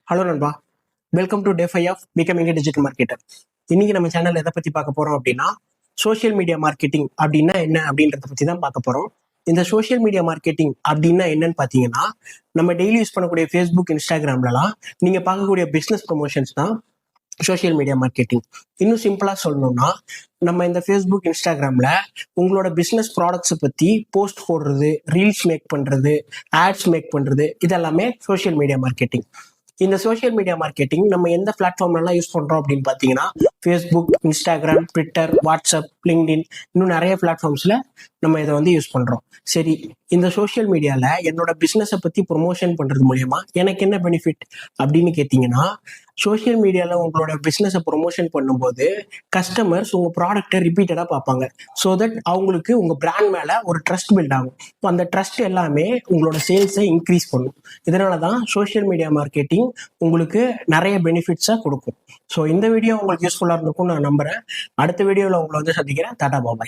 Hello நண்பா, welcome to day 5 of becoming digital marketer. இன்னைக்கு நம்ம சேனல் எதை பத்தி பார்க்க போறோம் அப்படின்னா, சோஷியல் மீடியா மார்க்கெட்டிங் அப்படின்னா என்ன அப்படின்றத பத்தி தான் பார்க்க போறோம். இந்த சோஷியல் மீடியா மார்க்கெட்டிங் அப்படின்னா என்னன்னு பார்த்தீங்கன்னா, நம்ம டெய்லி யூஸ் பண்ணக்கூடிய ஃபேஸ்புக், இன்ஸ்டாகிராம்லலாம் நீங்க பார்க்கக்கூடிய பிசினஸ் ப்ரொமோஷன்ஸ் தான் சோஷியல் மீடியா மார்க்கெட்டிங். இன்னும் சிம்பிளா சொல்லணும்னா, நம்ம இந்த ஃபேஸ்புக், இன்ஸ்டாகிராம்ல உங்களோட பிசினஸ் ப்ராடக்ட்ஸை பத்தி போஸ்ட் போடுறது, ரீல்ஸ் மேக் பண்றது, ஆட்ஸ் மேக் பண்றது, இதெல்லாமே சோஷியல் மீடியா மார்க்கெட்டிங். இந்த சோஷியல் மீடியா மார்க்கெட்டிங் நம்ம எந்த பிளாட்ஃபார்ம்லாம் யூஸ் பண்றோம் அப்படின்னு பார்த்தீங்கன்னா, Facebook, Instagram, Twitter, WhatsApp, LinkedIn, இன்னும் நிறைய பிளாட்ஃபார்ம்ஸ்ல நம்ம இதை வந்து பண்றோம். சரி, இந்த சோஷியல் மீடியால என்னோட பிசினஸை பத்தி ப்ரொமோஷன் பண்றது மூலியமா எனக்கு என்ன பெனிஃபிட் அப்படின்னு கேட்டீங்கன்னா, சோஷியல் மீடியால உங்களோட பிசினஸை ப்ரொமோஷன் பண்ணும்போது கஸ்டமர்ஸ் உங்க ப்ராடக்டை ரிப்பீட்டடா பார்ப்பாங்க. ஸோ தட் அவங்களுக்கு உங்க பிராண்ட் மேல ஒரு ட்ரஸ்ட் பில்ட் ஆகும். அந்த ட்ரஸ்ட் எல்லாமே உங்களோட சேல்ஸை இன்க்ரீஸ் பண்ணும். இதனால தான் சோஷியல் மீடியா மார்க்கெட்டிங் உங்களுக்கு நிறைய பெனிஃபிட்ஸை கொடுக்கும். ஸோ இந்த வீடியோ உங்களுக்கு யூஸ்ஃபுல்லாக இருந்திருக்கும் நான் நம்புறேன். அடுத்த வீடியோவில் உங்களை வந்து சந்திக்கிறேன். டாடா பாபாய்.